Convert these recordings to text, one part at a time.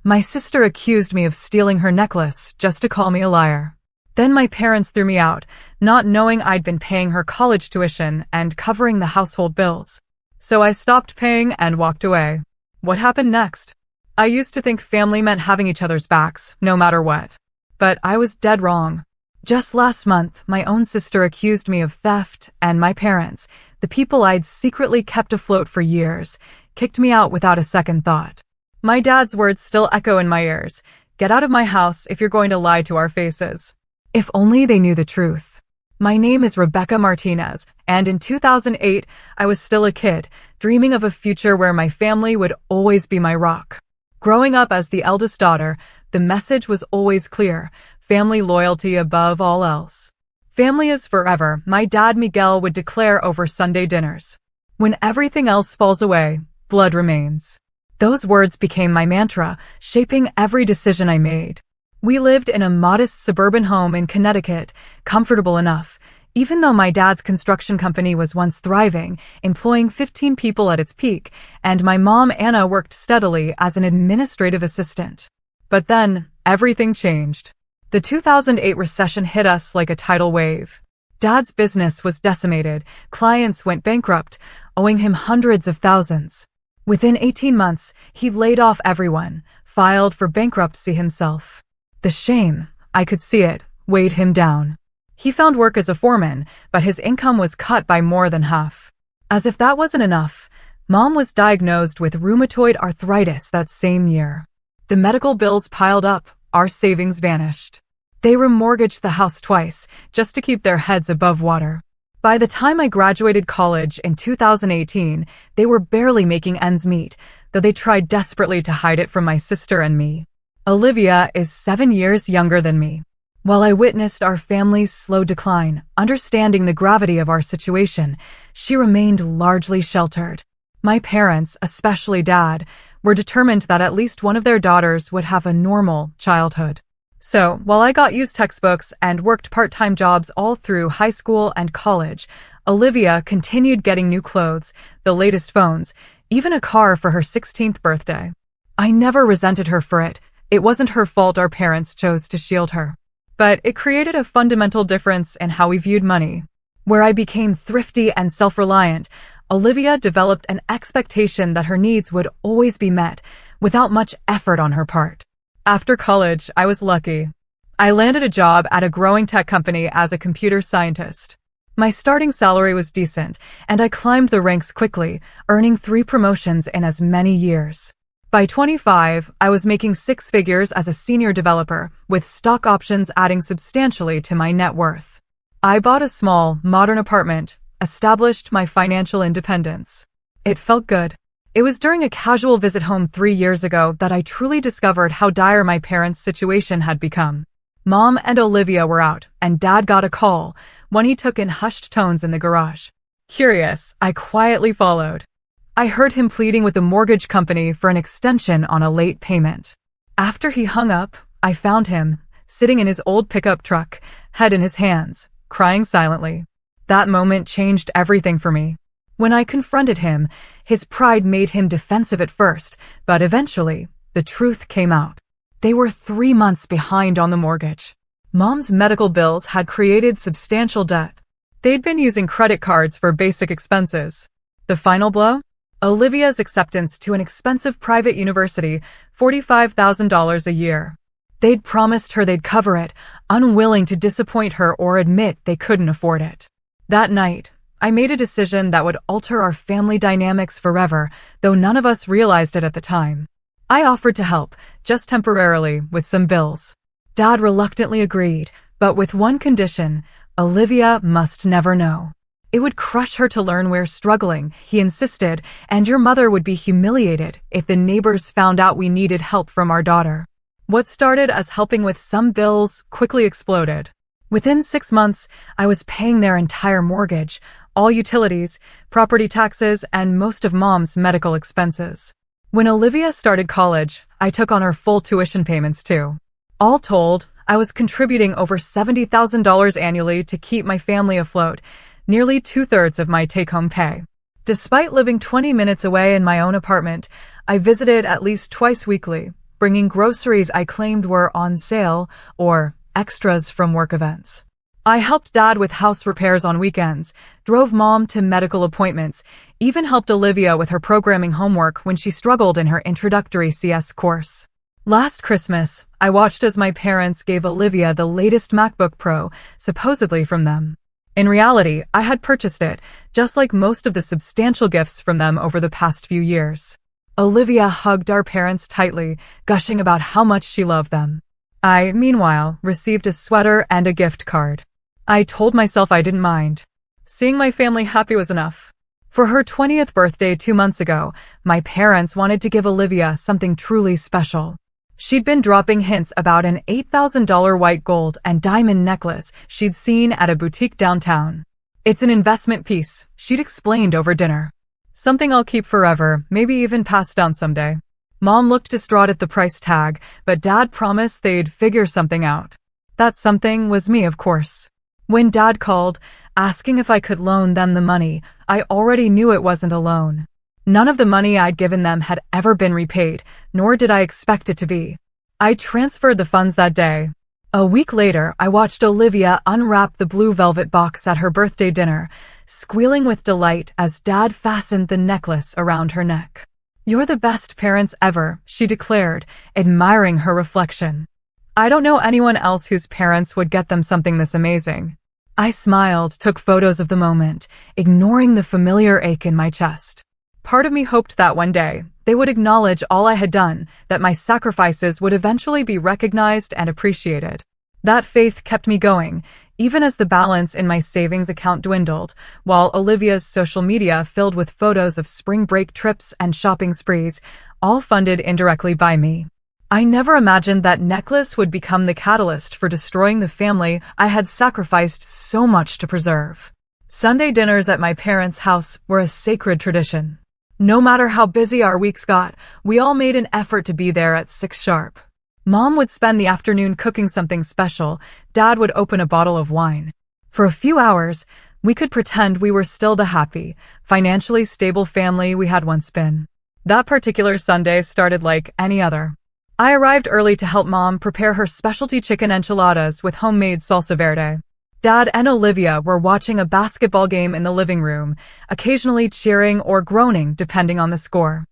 My sister accused me of stealing her necklace just to call me a liar. Then my parents threw me out, not knowing I'd been paying her college tuition and covering the household bills. So I stopped paying and walked away. What happened next? I used to think family meant having each other's backs, no matter what. But I was dead wrong. Just last month, my own sister accused me of theft, and my parents, the people I'd secretly kept afloat for years, kicked me out without a second thought. My dad's words still echo in my ears. Get out of my house if you're going to lie to our faces. If only they knew the truth. My name is Rebecca Martinez, and in 2008, I was still a kid, dreaming of a future where my family would always be my rock. Growing up as the eldest daughter, the message was always clear: family loyalty above all else. Family is forever, my dad Miguel would declare over Sunday dinners. When everything else falls away, blood remains. Those words became my mantra, shaping every decision I made. We lived in a modest suburban home in Connecticut, comfortable enough, even though my dad's construction company was once thriving, employing 15 people at its peak, and my mom Anna worked steadily as an administrative assistant. But then, everything changed. The 2008 recession hit us like a tidal wave. Dad's business was decimated, clients went bankrupt, owing him hundreds of thousands. Within 18 months, he laid off everyone, filed for bankruptcy himself. The shame, I could see it, weighed him down. He found work as a foreman, but his income was cut by more than half. As if that wasn't enough, Mom was diagnosed with rheumatoid arthritis that same year. The medical bills piled up, our savings vanished. They remortgaged the house twice, just to keep their heads above water. By the time I graduated college in 2018, they were barely making ends meet, though they tried desperately to hide it from my sister and me. Olivia is 7 years younger than me. While I witnessed our family's slow decline, understanding the gravity of our situation, she remained largely sheltered. My parents, especially Dad, were determined that at least one of their daughters would have a normal childhood. So, while I got used textbooks and worked part-time jobs all through high school and college, Olivia continued getting new clothes, the latest phones, even a car for her 16th birthday. I never resented her for it. It wasn't her fault our parents chose to shield her. But it created a fundamental difference in how we viewed money. Where I became thrifty and self-reliant, Olivia developed an expectation that her needs would always be met, without much effort on her part. After college, I was lucky. I landed a job at a growing tech company as a computer scientist. My starting salary was decent, and I climbed the ranks quickly, earning 3 promotions in as many years. By 25, I was making 6 figures as a senior developer, with stock options adding substantially to my net worth. I bought a small, modern apartment, established my financial independence. It felt good. It was during a casual visit home 3 years ago that I truly discovered how dire my parents' situation had become. Mom and Olivia were out, and Dad got a call, one he took in hushed tones in the garage. Curious, I quietly followed. I heard him pleading with the mortgage company for an extension on a late payment. After he hung up, I found him, sitting in his old pickup truck, head in his hands, crying silently. That moment changed everything for me. When I confronted him, his pride made him defensive at first, but eventually, the truth came out. They were 3 months behind on the mortgage. Mom's medical bills had created substantial debt. They'd been using credit cards for basic expenses. The final blow? Olivia's acceptance to an expensive private university, $45,000 a year. They'd promised her they'd cover it, unwilling to disappoint her or admit they couldn't afford it. That night, I made a decision that would alter our family dynamics forever, though none of us realized it at the time. I offered to help, just temporarily, with some bills. Dad reluctantly agreed, but with one condition: Olivia must never know. It would crush her to learn we're struggling, he insisted, and your mother would be humiliated if the neighbors found out we needed help from our daughter. What started as helping with some bills quickly exploded. Within 6 months, I was paying their entire mortgage, all utilities, property taxes, and most of Mom's medical expenses. When Olivia started college, I took on her full tuition payments too. All told, I was contributing over $70,000 annually to keep my family afloat, nearly 2/3 of my take-home pay. Despite living 20 minutes away in my own apartment, I visited at least twice weekly, bringing groceries I claimed were on sale or extras from work events. I helped Dad with house repairs on weekends, drove Mom to medical appointments, even helped Olivia with her programming homework when she struggled in her introductory CS course. Last Christmas, I watched as my parents gave Olivia the latest MacBook Pro, supposedly from them. In reality, I had purchased it, just like most of the substantial gifts from them over the past few years. Olivia hugged our parents tightly, gushing about how much she loved them. I, meanwhile, received a sweater and a gift card. I told myself I didn't mind. Seeing my family happy was enough. For her 20th birthday 2 months ago, my parents wanted to give Olivia something truly special. She'd been dropping hints about an $8,000 white gold and diamond necklace she'd seen at a boutique downtown. It's an investment piece, she'd explained over dinner. Something I'll keep forever, maybe even pass down someday. Mom looked distraught at the price tag, but Dad promised they'd figure something out. That something was me, of course. When Dad called, asking if I could loan them the money, I already knew it wasn't a loan. None of the money I'd given them had ever been repaid, nor did I expect it to be. I transferred the funds that day. A week later, I watched Olivia unwrap the blue velvet box at her birthday dinner, squealing with delight as Dad fastened the necklace around her neck. "You're the best parents ever," she declared, admiring her reflection. I don't know anyone else whose parents would get them something this amazing. I smiled, took photos of the moment, ignoring the familiar ache in my chest. Part of me hoped that one day, they would acknowledge all I had done, that my sacrifices would eventually be recognized and appreciated. That faith kept me going, even as the balance in my savings account dwindled, while Olivia's social media filled with photos of spring break trips and shopping sprees, all funded indirectly by me. I never imagined that necklace would become the catalyst for destroying the family I had sacrificed so much to preserve. Sunday dinners at my parents' house were a sacred tradition. No matter how busy our weeks got, we all made an effort to be there at 6 sharp. Mom would spend the afternoon cooking something special, Dad would open a bottle of wine. For a few hours, we could pretend we were still the happy, financially stable family we had once been. That particular Sunday started like any other. I arrived early to help Mom prepare her specialty chicken enchiladas with homemade salsa verde. Dad and Olivia were watching a basketball game in the living room, occasionally cheering or groaning depending on the score.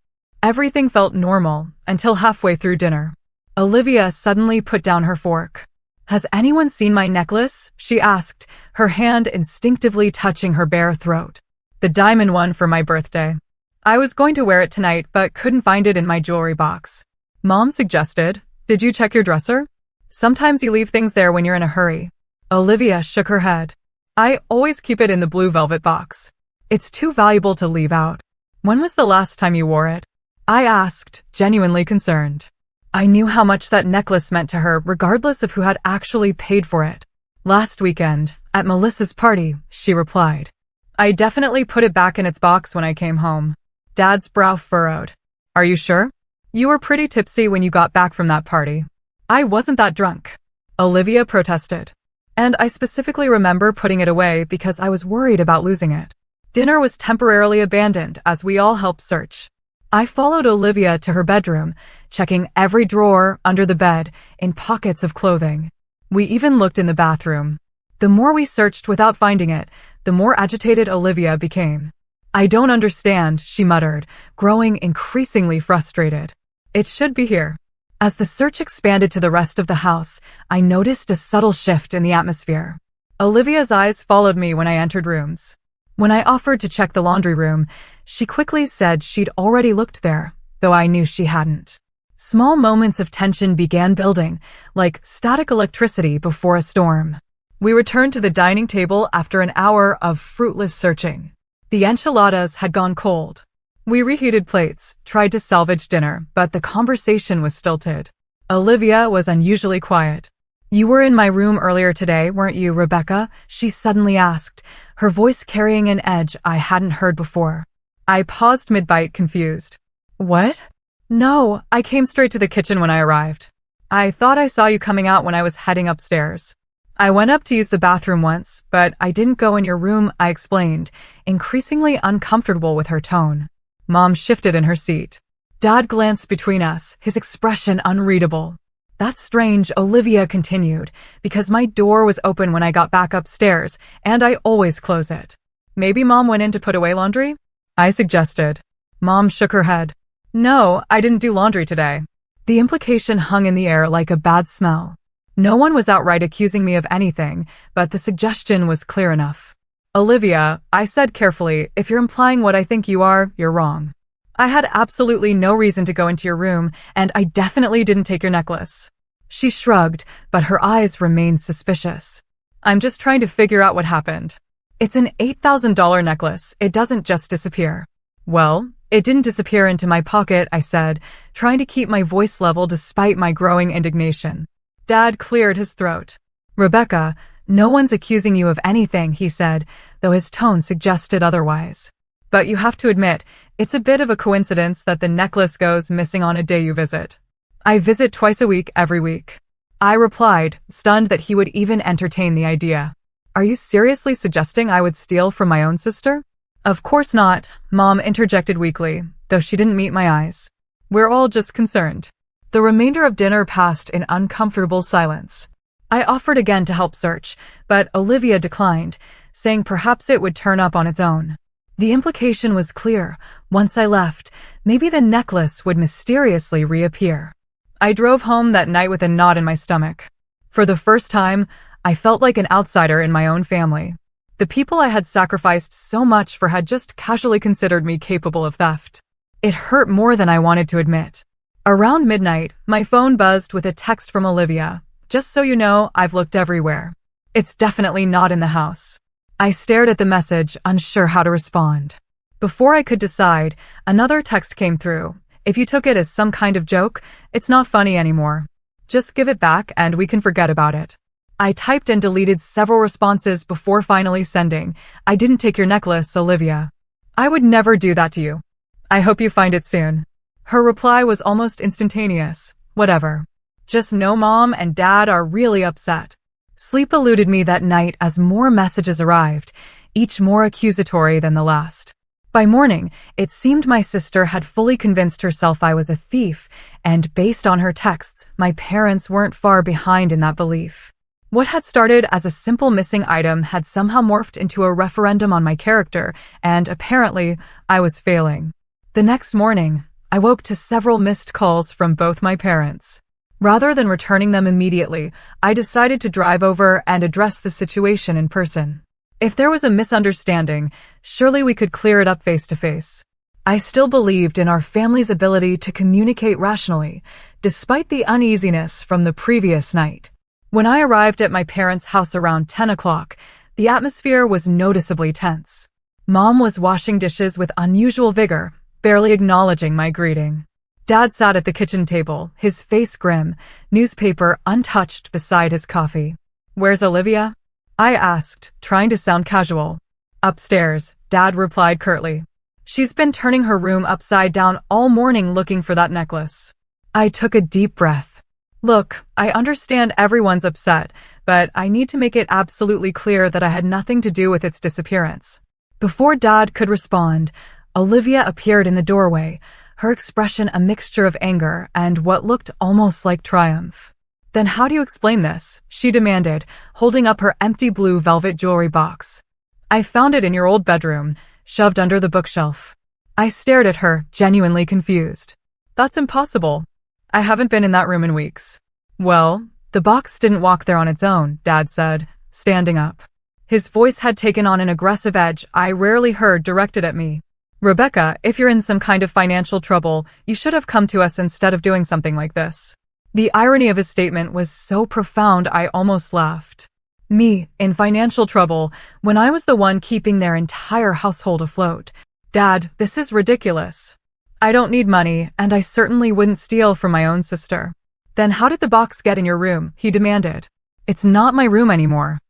Everything felt normal until halfway through dinner. Olivia suddenly put down her fork. "Has anyone seen my necklace?" she asked, her hand instinctively touching her bare throat. "The diamond one for my birthday. I was going to wear it tonight but couldn't find it in my jewelry box." Mom suggested, "Did you check your dresser? Sometimes you leave things there when you're in a hurry." Olivia shook her head. "I always keep it in the blue velvet box. It's too valuable to leave out." "When was the last time you wore it?" I asked, genuinely concerned. I knew how much that necklace meant to her regardless of who had actually paid for it. "Last weekend, at Melissa's party," she replied. "I definitely put it back in its box when I came home." Dad's brow furrowed. "Are you sure? You were pretty tipsy when you got back from that party." "I wasn't that drunk," Olivia protested. "And I specifically remember putting it away because I was worried about losing it." Dinner was temporarily abandoned as we all helped search. I followed Olivia to her bedroom, checking every drawer under the bed, in pockets of clothing. We even looked in the bathroom. The more we searched without finding it, the more agitated Olivia became. "I don't understand," she muttered, growing increasingly frustrated. "It should be here." As the search expanded to the rest of the house, I noticed a subtle shift in the atmosphere. Olivia's eyes followed me when I entered rooms. When I offered to check the laundry room, she quickly said she'd already looked there, though I knew she hadn't. Small moments of tension began building, like static electricity before a storm. We returned to the dining table after an hour of fruitless searching. The enchiladas had gone cold. We reheated plates, tried to salvage dinner, but the conversation was stilted. Olivia was unusually quiet. "You were in my room earlier today, weren't you, Rebecca?" she suddenly asked, her voice carrying an edge I hadn't heard before. I paused mid-bite, confused. "What?" "No, I came straight to the kitchen when I arrived. I thought I saw you coming out when I was heading upstairs. I went up to use the bathroom once, but I didn't go in your room," I explained, increasingly uncomfortable with her tone. Mom shifted in her seat. Dad glanced between us, his expression unreadable. That's strange, Olivia continued, because my door was open when I got back upstairs, and I always close it. Maybe Mom went in to put away laundry? I suggested. Mom shook her head. No, I didn't do laundry today. The implication hung in the air like a bad smell. No one was outright accusing me of anything, but the suggestion was clear enough. Olivia, I said carefully, if you're implying what I think you are, you're wrong. I had absolutely no reason to go into your room, and I definitely didn't take your necklace. She shrugged, but her eyes remained suspicious. I'm just trying to figure out what happened. It's an $8,000 necklace. It doesn't just disappear. Well, it didn't disappear into my pocket, I said, trying to keep my voice level despite my growing indignation. Dad cleared his throat. Rebecca, no one's accusing you of anything, he said, though his tone suggested otherwise. But you have to admit, it's a bit of a coincidence that the necklace goes missing on a day you visit. I visit twice a week every week. I replied, stunned that he would even entertain the idea. Are you seriously suggesting I would steal from my own sister? Of course not, Mom interjected weakly, though she didn't meet my eyes. We're all just concerned. The remainder of dinner passed in uncomfortable silence. I offered again to help search, but Olivia declined, saying perhaps it would turn up on its own. The implication was clear. Once I left, maybe the necklace would mysteriously reappear. I drove home that night with a knot in my stomach. For the first time, I felt like an outsider in my own family. The people I had sacrificed so much for had just casually considered me capable of theft. It hurt more than I wanted to admit. Around midnight, my phone buzzed with a text from Olivia. Just so you know, I've looked everywhere. It's definitely not in the house. I stared at the message, unsure how to respond. Before I could decide, another text came through. If you took it as some kind of joke, it's not funny anymore. Just give it back and we can forget about it. I typed and deleted several responses before finally sending. I didn't take your necklace, Olivia. I would never do that to you. I hope you find it soon. Her reply was almost instantaneous. Whatever. Just know Mom and Dad are really upset. Sleep eluded me that night as more messages arrived, each more accusatory than the last. By morning, it seemed my sister had fully convinced herself I was a thief, and based on her texts, my parents weren't far behind in that belief. What had started as a simple missing item had somehow morphed into a referendum on my character, and apparently, I was failing. The next morning, I woke to several missed calls from both my parents. Rather than returning them immediately, I decided to drive over and address the situation in person. If there was a misunderstanding, surely we could clear it up face to face. I still believed in our family's ability to communicate rationally, despite the uneasiness from the previous night. When I arrived at my parents' house around 10 o'clock, the atmosphere was noticeably tense. Mom was washing dishes with unusual vigor, barely acknowledging my greeting. Dad sat at the kitchen table, his face grim, newspaper untouched beside his coffee. Where's Olivia? I asked, trying to sound casual. Upstairs, Dad replied curtly. She's been turning her room upside down all morning looking for that necklace. I took a deep breath. Look, I understand everyone's upset, but I need to make it absolutely clear that I had nothing to do with its disappearance. Before Dad could respond, Olivia appeared in the doorway, her expression a mixture of anger and what looked almost like triumph. Then how do you explain this? She demanded, holding up her empty blue velvet jewelry box. I found it in your old bedroom, shoved under the bookshelf. I stared at her, genuinely confused. That's impossible. I haven't been in that room in weeks. Well, the box didn't walk there on its own, Dad said, standing up. His voice had taken on an aggressive edge I rarely heard directed at me. Rebecca, if you're in some kind of financial trouble, you should have come to us instead of doing something like this. The irony of his statement was so profound I almost laughed. Me, in financial trouble, when I was the one keeping their entire household afloat. Dad, this is ridiculous. I don't need money, and I certainly wouldn't steal from my own sister. Then how did the box get in your room? He demanded. It's not my room anymore.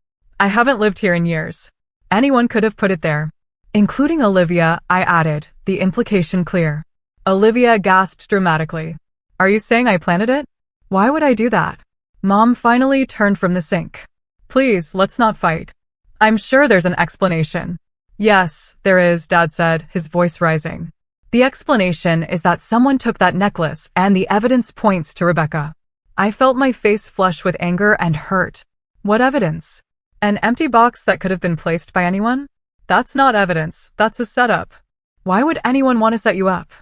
I haven't lived here in years. Anyone could have put it there. Including Olivia, I added, the implication clear. Olivia gasped dramatically. Are you saying I planted it? Why would I do that? Mom finally turned from the sink. Please, let's not fight. I'm sure there's an explanation. Yes, there is, Dad said, his voice rising. The explanation is that someone took that necklace and the evidence points to Rebecca. I felt my face flush with anger and hurt. What evidence? An empty box that could have been placed by anyone? That's not evidence, that's a setup. Why would anyone want to set you up?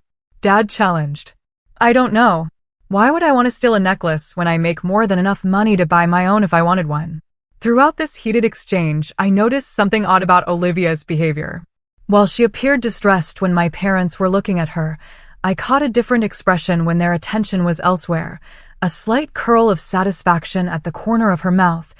Dad challenged. I don't know. Why would I want to steal a necklace when I make more than enough money to buy my own if I wanted one? Throughout this heated exchange, I noticed something odd about Olivia's behavior. While she appeared distressed when my parents were looking at her, I caught a different expression when their attention was elsewhere, a slight curl of satisfaction at the corner of her mouth,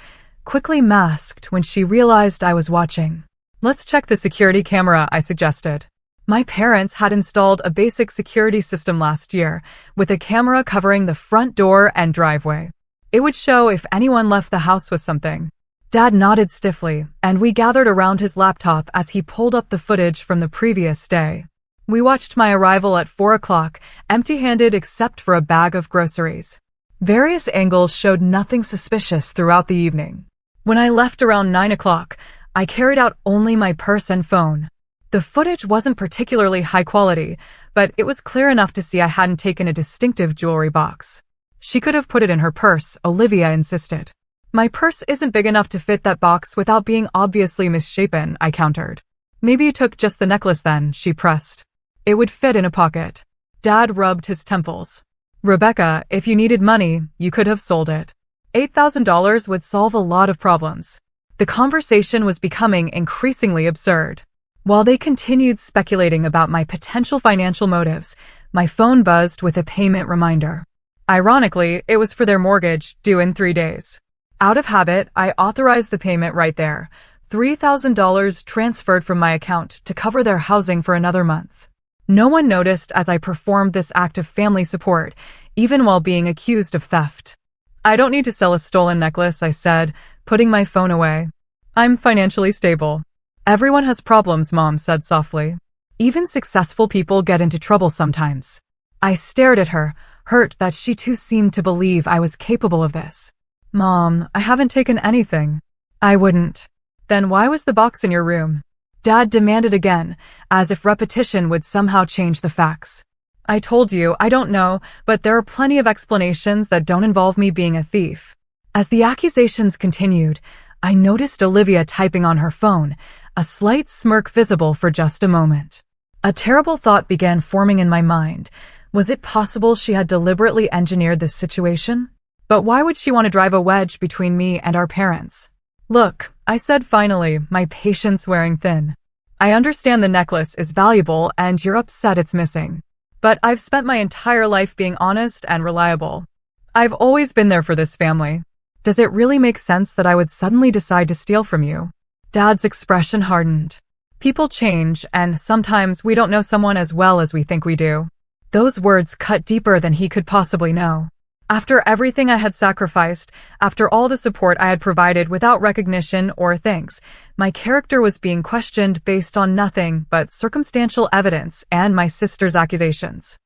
quickly masked when she realized I was watching. Let's check the security camera, I suggested. My parents had installed a basic security system last year, with a camera covering the front door and driveway. It would show if anyone left the house with something. Dad nodded stiffly, and we gathered around his laptop as he pulled up the footage from the previous day. We watched my arrival at 4 o'clock, empty-handed except for a bag of groceries. Various angles showed nothing suspicious throughout the evening. When I left around 9 o'clock, I carried out only my purse and phone. The footage wasn't particularly high quality, but it was clear enough to see I hadn't taken a distinctive jewelry box. She could have put it in her purse, Olivia insisted. My purse isn't big enough to fit that box without being obviously misshapen, I countered. Maybe you took just the necklace then, she pressed. It would fit in a pocket. Dad rubbed his temples. Rebecca, if you needed money, you could have sold it. $8,000 would solve a lot of problems. The conversation was becoming increasingly absurd. While they continued speculating about my potential financial motives, my phone buzzed with a payment reminder. Ironically, it was for their mortgage, due in 3 days. Out of habit, I authorized the payment right there, $3,000 transferred from my account to cover their housing for another month. No one noticed as I performed this act of family support, even while being accused of theft. I don't need to sell a stolen necklace, I said, putting my phone away. I'm financially stable. Everyone has problems, Mom said softly. Even successful people get into trouble sometimes. I stared at her, hurt that she too seemed to believe I was capable of this. Mom, I haven't taken anything. I wouldn't. Then why was the box in your room? Dad demanded again, as if repetition would somehow change the facts. I told you, I don't know, but there are plenty of explanations that don't involve me being a thief. As the accusations continued, I noticed Olivia typing on her phone, a slight smirk visible for just a moment. A terrible thought began forming in my mind. Was it possible she had deliberately engineered this situation? But why would she want to drive a wedge between me and our parents? Look, I said finally, my patience wearing thin. I understand the necklace is valuable and you're upset it's missing. But I've spent my entire life being honest and reliable. I've always been there for this family. Does it really make sense that I would suddenly decide to steal from you? Dad's expression hardened. People change, and sometimes we don't know someone as well as we think we do. Those words cut deeper than he could possibly know. After everything I had sacrificed, after all the support I had provided without recognition or thanks, my character was being questioned based on nothing but circumstantial evidence and my sister's accusations.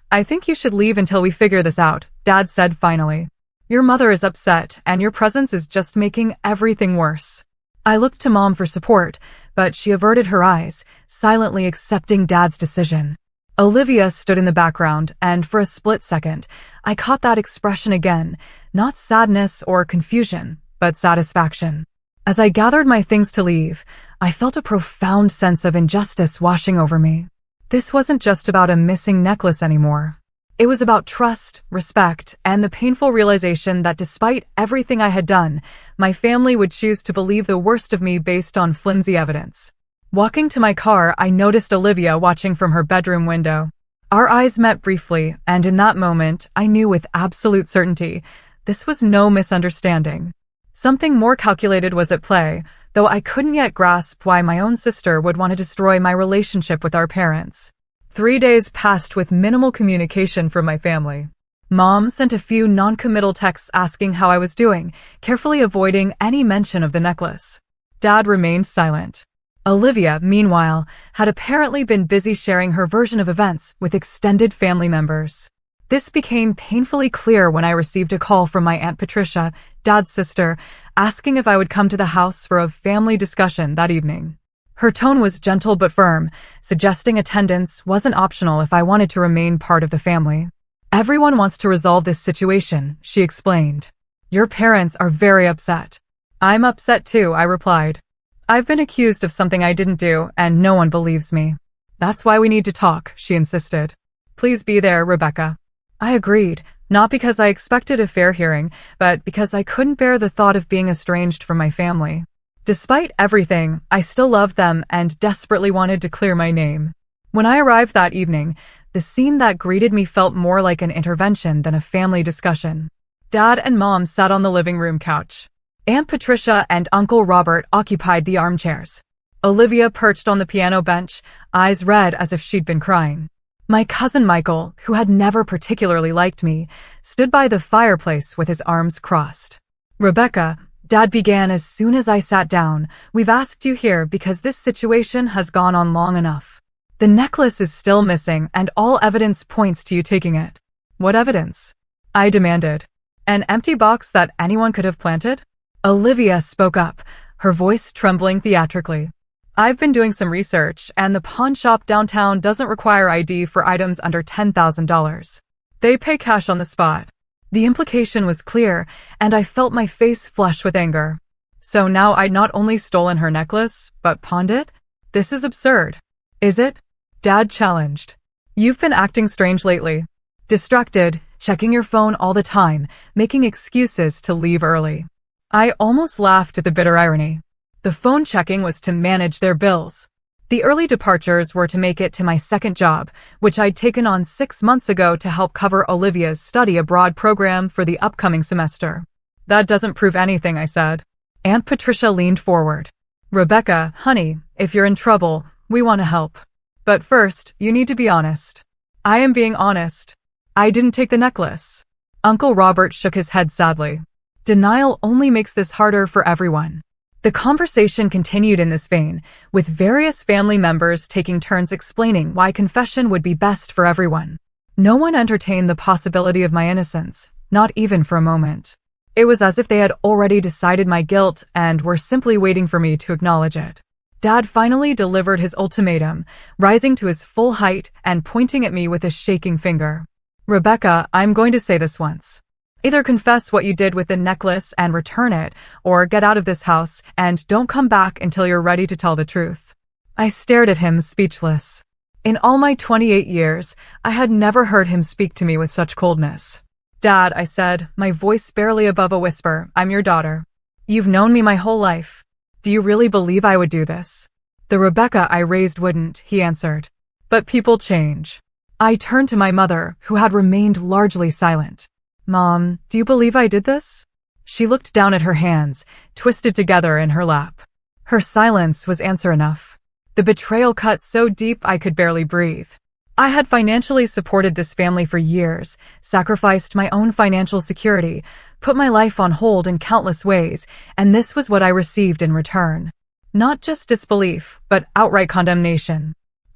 I think you should leave until we figure this out, Dad said finally. Your mother is upset, and your presence is just making everything worse. I looked to Mom for support, but she averted her eyes, silently accepting Dad's decision. Olivia stood in the background, and for a split second, I caught that expression again, not sadness or confusion, but satisfaction. As I gathered my things to leave, I felt a profound sense of injustice washing over me. This wasn't just about a missing necklace anymore. It was about trust, respect, and the painful realization that despite everything I had done, my family would choose to believe the worst of me based on flimsy evidence. Walking to my car, I noticed Olivia watching from her bedroom window. Our eyes met briefly, and in that moment, I knew with absolute certainty, this was no misunderstanding. Something more calculated was at play, though I couldn't yet grasp why my own sister would want to destroy my relationship with our parents. 3 days passed with minimal communication from my family. Mom sent a few non-committal texts asking how I was doing, carefully avoiding any mention of the necklace. Dad remained silent. Olivia, meanwhile, had apparently been busy sharing her version of events with extended family members. This became painfully clear when I received a call from my Aunt Patricia, Dad's sister, asking if I would come to the house for a family discussion that evening. Her tone was gentle but firm, suggesting attendance wasn't optional if I wanted to remain part of the family. Everyone wants to resolve this situation, she explained. Your parents are very upset. I'm upset too, I replied. I've been accused of something I didn't do, and no one believes me. That's why we need to talk, she insisted. Please be there, Rebecca. I agreed, not because I expected a fair hearing, but because I couldn't bear the thought of being estranged from my family. Despite everything, I still loved them and desperately wanted to clear my name. When I arrived that evening, the scene that greeted me felt more like an intervention than a family discussion. Dad and Mom sat on the living room couch. Aunt Patricia and Uncle Robert occupied the armchairs. Olivia perched on the piano bench, eyes red as if she'd been crying. My cousin Michael, who had never particularly liked me, stood by the fireplace with his arms crossed. Rebecca, Dad began as soon as I sat down, we've asked you here because this situation has gone on long enough. The necklace is still missing and all evidence points to you taking it. What evidence? I demanded. An empty box that anyone could have planted? Olivia spoke up, her voice trembling theatrically. I've been doing some research, and the pawn shop downtown doesn't require ID for items under $10,000. They pay cash on the spot. The implication was clear, and I felt my face flush with anger. So now I'd not only stolen her necklace, but pawned it? This is absurd. Is it? Dad challenged. You've been acting strange lately. Distracted, checking your phone all the time, making excuses to leave early. I almost laughed at the bitter irony. The phone checking was to manage their bills. The early departures were to make it to my second job, which I'd taken on 6 months ago to help cover Olivia's study abroad program for the upcoming semester. That doesn't prove anything, I said. Aunt Patricia leaned forward. Rebecca, honey, if you're in trouble, we want to help. But first, you need to be honest. I am being honest. I didn't take the necklace. Uncle Robert shook his head sadly. Denial only makes this harder for everyone. The conversation continued in this vein, with various family members taking turns explaining why confession would be best for everyone. No one entertained the possibility of my innocence, not even for a moment. It was as if they had already decided my guilt and were simply waiting for me to acknowledge it. Dad finally delivered his ultimatum, rising to his full height and pointing at me with a shaking finger. Rebecca, I'm going to say this once. Either confess what you did with the necklace and return it, or get out of this house and don't come back until you're ready to tell the truth. I stared at him, speechless. In all my 28 years, I had never heard him speak to me with such coldness. Dad, I said, my voice barely above a whisper, I'm your daughter. You've known me my whole life. Do you really believe I would do this? The Rebecca I raised wouldn't, he answered. But people change. I turned to my mother, who had remained largely silent. Mom, do you believe I did this? She looked down at her hands, twisted together in her lap. Her silence was answer enough. The betrayal cut so deep I could barely breathe. I had financially supported this family for years, sacrificed my own financial security, put my life on hold in countless ways, and this was what I received in return. Not just disbelief, but outright condemnation.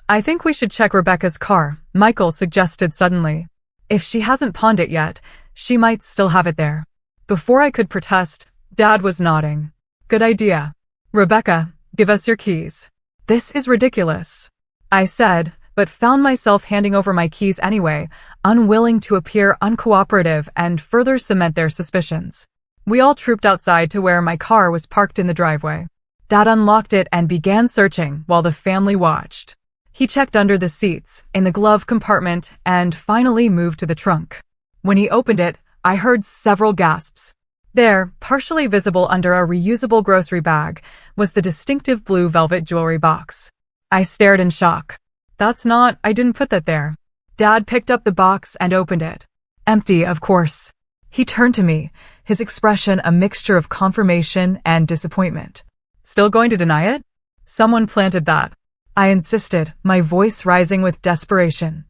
I think we should check Rebecca's car, Michael suggested suddenly. If she hasn't pawned it yet, she might still have it there. Before I could protest, Dad was nodding. Good idea. Rebecca, give us your keys. This is ridiculous, I said, but found myself handing over my keys anyway, unwilling to appear uncooperative and further cement their suspicions. We all trooped outside to where my car was parked in the driveway. Dad unlocked it and began searching while the family watched. He checked under the seats, in the glove compartment, and finally moved to the trunk. When he opened it, I heard several gasps. There, partially visible under a reusable grocery bag, was the distinctive blue velvet jewelry box. I stared in shock. I didn't put that there. Dad picked up the box and opened it. Empty, of course. He turned to me, his expression a mixture of confirmation and disappointment. Still going to deny it? Someone planted that. I insisted, my voice rising with desperation.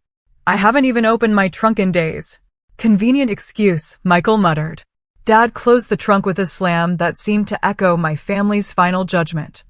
I haven't even opened my trunk in days. Convenient excuse, Michael muttered. Dad closed the trunk with a slam that seemed to echo my family's final judgment.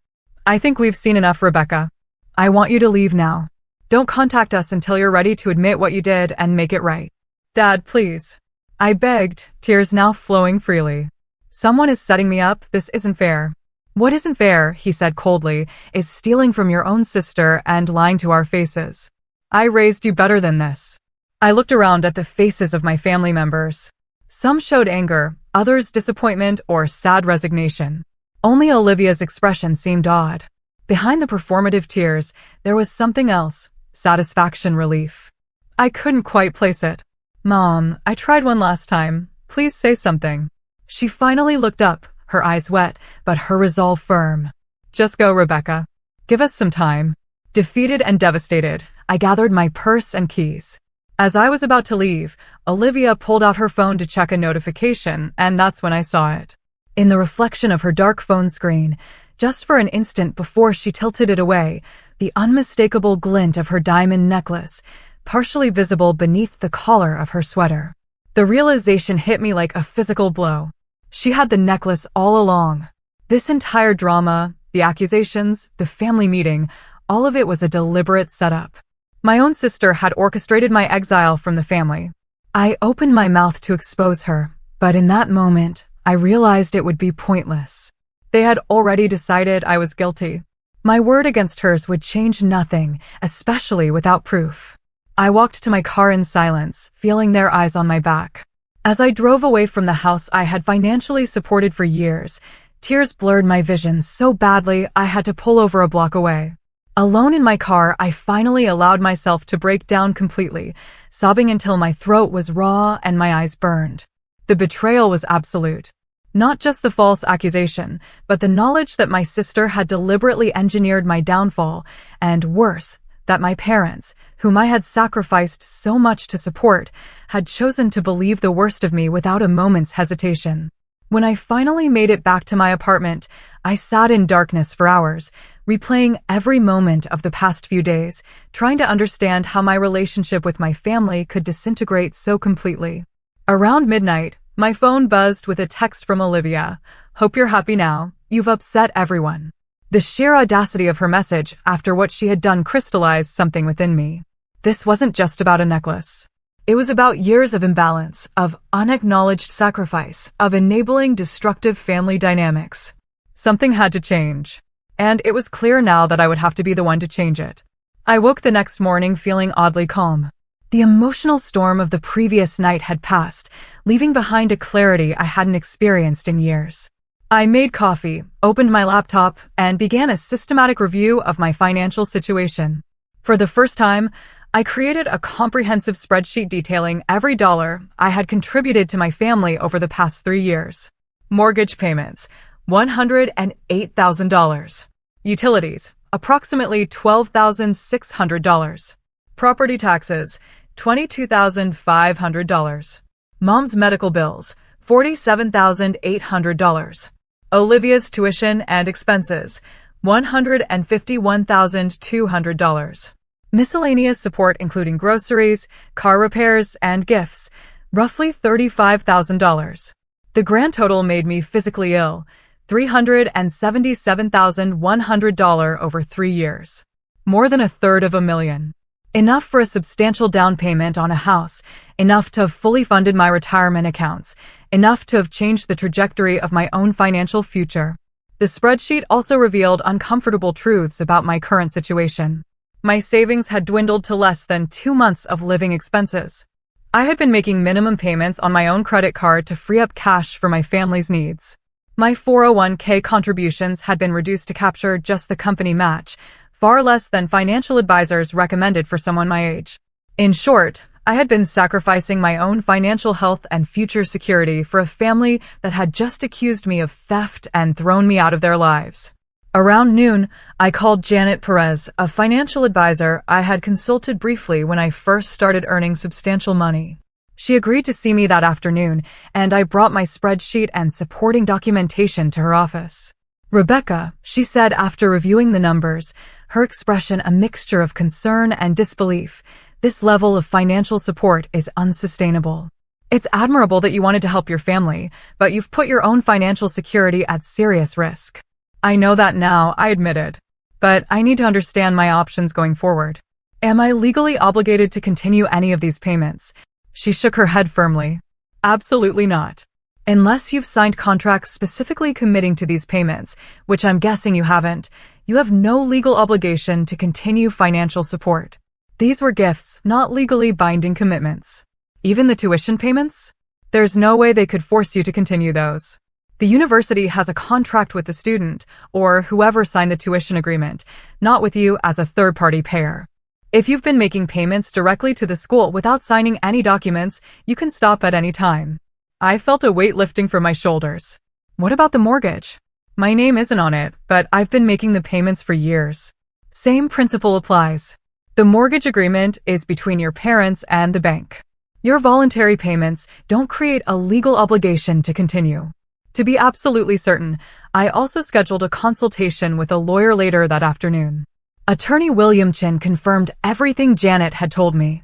I think we've seen enough, Rebecca. I want you to leave now. Don't contact us until you're ready to admit what you did and make it right. Dad, please. I begged, tears now flowing freely. Someone is setting me up, this isn't fair. What isn't fair, he said coldly, is stealing from your own sister and lying to our faces. I raised you better than this. I looked around at the faces of my family members. Some showed anger, others disappointment or sad resignation. Only Olivia's expression seemed odd. Behind the performative tears, there was something else, satisfaction, relief. I couldn't quite place it. Mom, I tried one last time. Please say something. She finally looked up, her eyes wet, but her resolve firm. Just go, Rebecca. Give us some time. Defeated and devastated, I gathered my purse and keys. As I was about to leave, Olivia pulled out her phone to check a notification, and that's when I saw it. In the reflection of her dark phone screen, just for an instant before she tilted it away, the unmistakable glint of her diamond necklace, partially visible beneath the collar of her sweater. The realization hit me like a physical blow. She had the necklace all along. This entire drama, the accusations, the family meeting, all of it was a deliberate setup. My own sister had orchestrated my exile from the family. I opened my mouth to expose her, but in that moment, I realized it would be pointless. They had already decided I was guilty. My word against hers would change nothing, especially without proof. I walked to my car in silence, feeling their eyes on my back. As I drove away from the house I had financially supported for years, tears blurred my vision so badly I had to pull over a block away. Alone in my car, I finally allowed myself to break down completely, sobbing until my throat was raw and my eyes burned. The betrayal was absolute. Not just the false accusation, but the knowledge that my sister had deliberately engineered my downfall, and worse, that my parents, whom I had sacrificed so much to support, had chosen to believe the worst of me without a moment's hesitation. When I finally made it back to my apartment, I sat in darkness for hours, replaying every moment of the past few days, trying to understand how my relationship with my family could disintegrate so completely. Around midnight, my phone buzzed with a text from Olivia. Hope you're happy now. You've upset everyone. The sheer audacity of her message after what she had done crystallized something within me. This wasn't just about a necklace. It was about years of imbalance, of unacknowledged sacrifice, of enabling destructive family dynamics. Something had to change. And it was clear now that I would have to be the one to change it. I woke the next morning feeling oddly calm. The emotional storm of the previous night had passed, leaving behind a clarity I hadn't experienced in years. I made coffee, opened my laptop, and began a systematic review of my financial situation. For the first time, I created a comprehensive spreadsheet detailing every dollar I had contributed to my family over the past 3 years. Mortgage payments, $108,000. Utilities, approximately $12,600. Property taxes, $22,500. Mom's medical bills, $47,800. Olivia's tuition and expenses, $151,200. Miscellaneous support including groceries, car repairs, and gifts, roughly $35,000. The grand total made me physically ill, $377,100 over 3 years. More than $350,000. Enough for a substantial down payment on a house, enough to have fully funded my retirement accounts, enough to have changed the trajectory of my own financial future. The spreadsheet also revealed uncomfortable truths about my current situation. My savings had dwindled to less than 2 months of living expenses. I had been making minimum payments on my own credit card to free up cash for my family's needs. My 401k contributions had been reduced to capture just the company match, far less than financial advisors recommended for someone my age. In short, I had been sacrificing my own financial health and future security for a family that had just accused me of theft and thrown me out of their lives. Around noon, I called Janet Perez, a financial advisor I had consulted briefly when I first started earning substantial money. She agreed to see me that afternoon, and I brought my spreadsheet and supporting documentation to her office. Rebecca, she said after reviewing the numbers, her expression a mixture of concern and disbelief, this level of financial support is unsustainable. It's admirable that you wanted to help your family, but you've put your own financial security at serious risk. I know that now, I admitted. But I need to understand my options going forward. Am I legally obligated to continue any of these payments? She shook her head firmly. Absolutely not. Unless you've signed contracts specifically committing to these payments, which I'm guessing you haven't, you have no legal obligation to continue financial support. These were gifts, not legally binding commitments. Even the tuition payments? There's no way they could force you to continue those. The university has a contract with the student, or whoever signed the tuition agreement, not with you as a third-party payer. If you've been making payments directly to the school without signing any documents, you can stop at any time. I felt a weight lifting from my shoulders. What about the mortgage? My name isn't on it, but I've been making the payments for years. Same principle applies. The mortgage agreement is between your parents and the bank. Your voluntary payments don't create a legal obligation to continue. To be absolutely certain, I also scheduled a consultation with a lawyer later that afternoon. Attorney William Chin confirmed everything Janet had told me.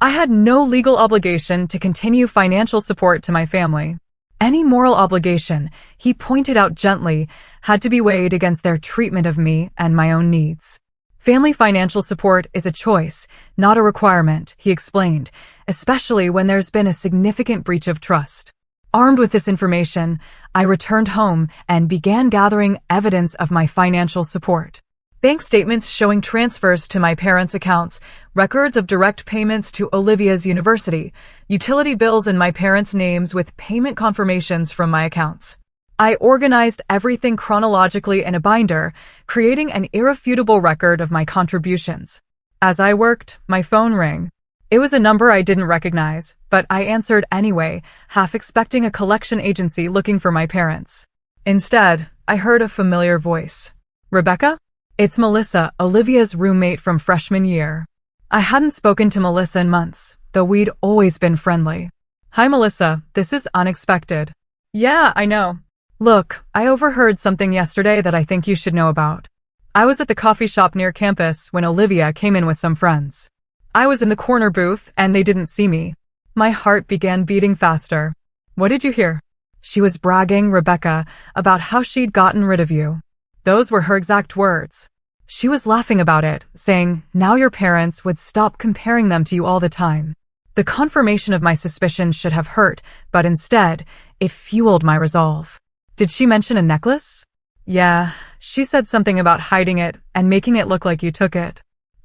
I had no legal obligation to continue financial support to my family. Any moral obligation, he pointed out gently, had to be weighed against their treatment of me and my own needs. Family financial support is a choice, not a requirement, he explained, especially when there's been a significant breach of trust. Armed with this information, I returned home and began gathering evidence of my financial support. Bank statements showing transfers to my parents' accounts, records of direct payments to Olivia's university, utility bills in my parents' names with payment confirmations from my accounts. I organized everything chronologically in a binder, creating an irrefutable record of my contributions. As I worked, my phone rang. It was a number I didn't recognize, but I answered anyway, half expecting a collection agency looking for my parents. Instead, I heard a familiar voice. Rebecca? It's Melissa, Olivia's roommate from freshman year. I hadn't spoken to Melissa in months, though we'd always been friendly. Hi Melissa, this is unexpected. Yeah, I know. Look, I overheard something yesterday that I think you should know about. I was at the coffee shop near campus when Olivia came in with some friends. I was in the corner booth and they didn't see me. My heart began beating faster. What did you hear? She was bragging, Rebecca, about how she'd gotten rid of you. Those were her exact words. She was laughing about it, saying, now your parents would stop comparing them to you all the time. The confirmation of my suspicions should have hurt, but instead, it fueled my resolve. Did she mention a necklace? Yeah, she said something about hiding it and making it look like you took it.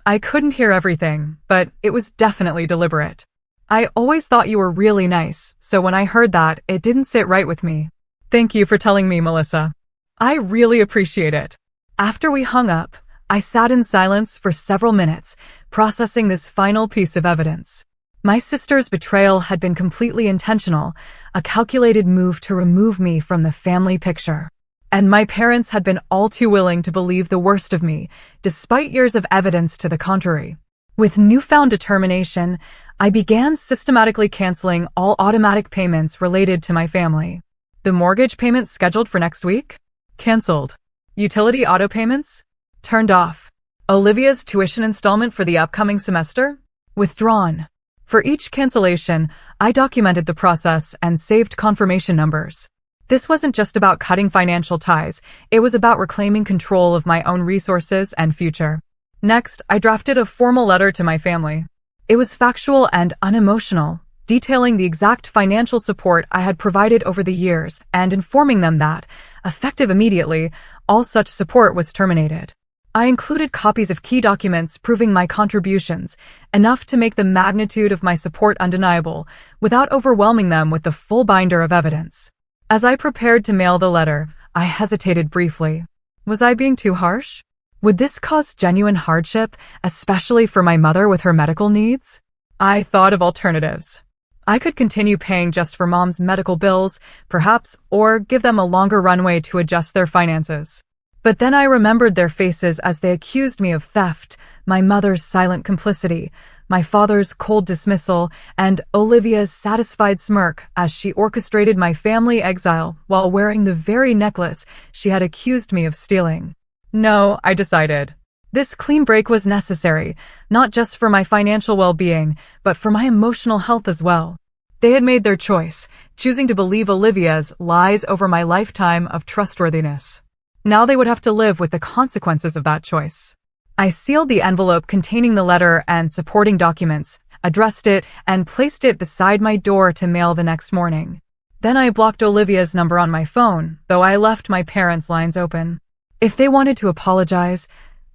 I couldn't hear everything, but it was definitely deliberate. I always thought you were really nice, so when I heard that, it didn't sit right with me. Thank you for telling me, Melissa. I really appreciate it. After we hung up, I sat in silence for several minutes, processing this final piece of evidence. My sister's betrayal had been completely intentional, a calculated move to remove me from the family picture. And my parents had been all too willing to believe the worst of me, despite years of evidence to the contrary. With newfound determination, I began systematically canceling all automatic payments related to my family. The mortgage payments scheduled for next week? Cancelled. Utility auto payments? Turned off. Olivia's tuition installment for the upcoming semester? Withdrawn. For each cancellation, I documented the process and saved confirmation numbers. This wasn't just about cutting financial ties, it was about reclaiming control of my own resources and future. Next, I drafted a formal letter to my family. It was factual and unemotional, detailing the exact financial support I had provided over the years and informing them that, effective immediately, all such support was terminated. I included copies of key documents proving my contributions, enough to make the magnitude of my support undeniable, without overwhelming them with the full binder of evidence. As I prepared to mail the letter, I hesitated briefly. Was I being too harsh? Would this cause genuine hardship, especially for my mother with her medical needs? I thought of alternatives. I could continue paying just for Mom's medical bills, perhaps, or give them a longer runway to adjust their finances. But then I remembered their faces as they accused me of theft, my mother's silent complicity, my father's cold dismissal, and Olivia's satisfied smirk as she orchestrated my family exile while wearing the very necklace she had accused me of stealing. No, I decided. This clean break was necessary, not just for my financial well-being, but for my emotional health as well. They had made their choice, choosing to believe Olivia's lies over my lifetime of trustworthiness. Now they would have to live with the consequences of that choice. I sealed the envelope containing the letter and supporting documents, addressed it, and placed it beside my door to mail the next morning. Then I blocked Olivia's number on my phone, though I left my parents' lines open. If they wanted to apologize,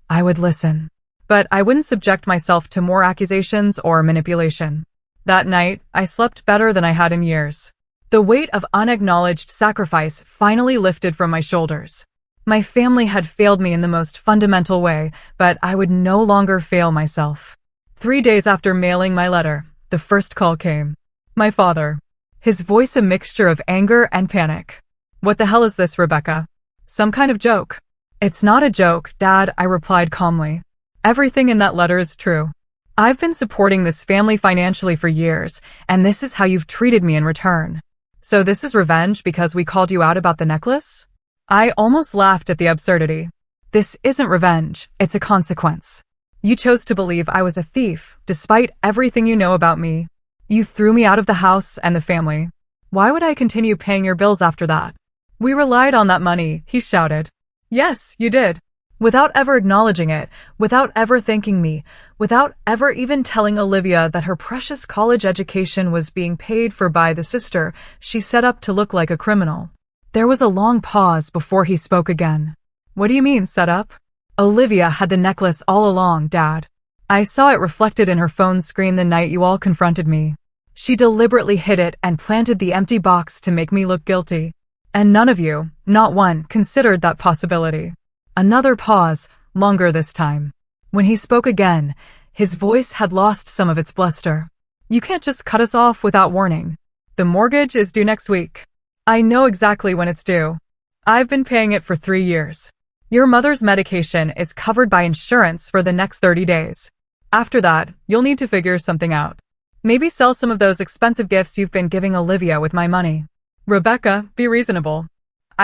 I would listen. But I wouldn't subject myself to more accusations or manipulation. That night, I slept better than I had in years. The weight of unacknowledged sacrifice finally lifted from my shoulders. My family had failed me in the most fundamental way, but I would no longer fail myself. 3 days after mailing my letter, the first call came. My father. His voice a mixture of anger and panic. "What the hell is this, Rebecca? Some kind of joke?" "It's not a joke, Dad," I replied calmly. "Everything in that letter is true. I've been supporting this family financially for years, and this is how you've treated me in return. So this is revenge because we called you out about the necklace?" I almost laughed at the absurdity. "This isn't revenge, it's a consequence. You chose to believe I was a thief, despite everything you know about me. You threw me out of the house and the family. Why would I continue paying your bills after that? We relied on that money," he shouted. "Yes, you did." Without ever acknowledging it, without ever thanking me, without ever even telling Olivia that her precious college education was being paid for by the sister she set up to look like a criminal. There was a long pause before he spoke again. "What do you mean, set up?" "Olivia had the necklace all along, Dad. I saw it reflected in her phone screen the night you all confronted me. She deliberately hid it and planted the empty box to make me look guilty. And none of you, not one, considered that possibility." Another pause, longer this time. When he spoke again, his voice had lost some of its bluster. "You can't just cut us off without warning. The mortgage is due next week. I know exactly when it's due. I've been paying it for 3 years. Your mother's medication is covered by insurance for the next 30 days. After that, you'll need to figure something out. Maybe sell some of those expensive gifts you've been giving Olivia with my money." "Rebecca, be reasonable."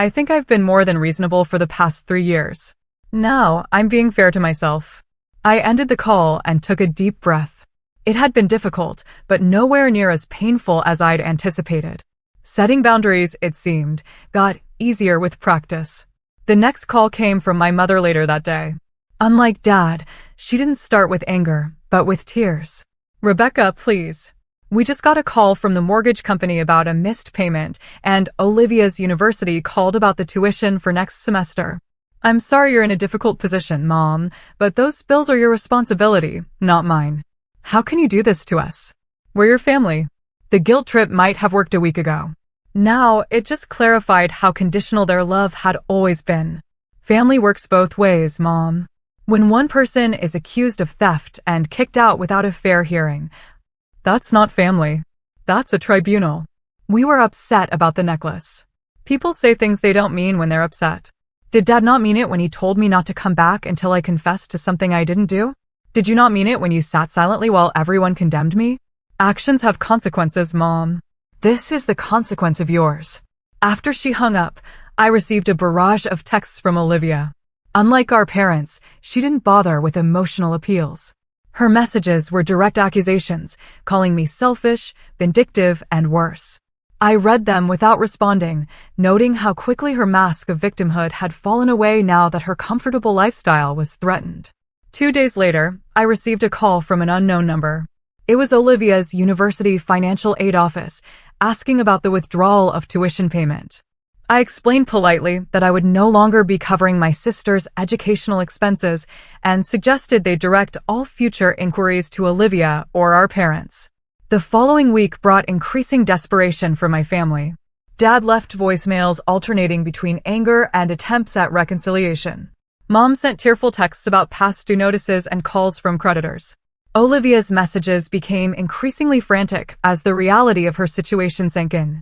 "I think I've been more than reasonable for the past 3 years. Now, I'm being fair to myself." I ended the call and took a deep breath. It had been difficult, but nowhere near as painful as I'd anticipated. Setting boundaries, it seemed, got easier with practice. The next call came from my mother later that day. Unlike Dad, she didn't start with anger, but with tears. "Rebecca, please. We just got a call from the mortgage company about a missed payment, and Olivia's university called about the tuition for next semester. I'm sorry you're in a difficult position, Mom, but those bills are your responsibility, not mine. How can you do this to us? We're your family." The guilt trip might have worked a week ago. Now, it just clarified how conditional their love had always been. Family works both ways, Mom. When one person is accused of theft and kicked out without a fair hearing, that's not family. That's a tribunal. We were upset about the necklace. People say things they don't mean when they're upset. Did Dad not mean it when he told me not to come back until I confessed to something I didn't do? Did you not mean it when you sat silently while everyone condemned me? Actions have consequences, Mom. This is the consequence of yours. After she hung up, I received a barrage of texts from Olivia. Unlike our parents, she didn't bother with emotional appeals. Her messages were direct accusations, calling me selfish, vindictive, and worse. I read them without responding, noting how quickly her mask of victimhood had fallen away now that her comfortable lifestyle was threatened. 2 days later, I received a call from an unknown number. It was Olivia's university financial aid office, asking about the withdrawal of tuition payment. I explained politely that I would no longer be covering my sister's educational expenses and suggested they direct all future inquiries to Olivia or our parents. The following week brought increasing desperation for my family. Dad left voicemails alternating between anger and attempts at reconciliation. Mom sent tearful texts about past due notices and calls from creditors. Olivia's messages became increasingly frantic as the reality of her situation sank in.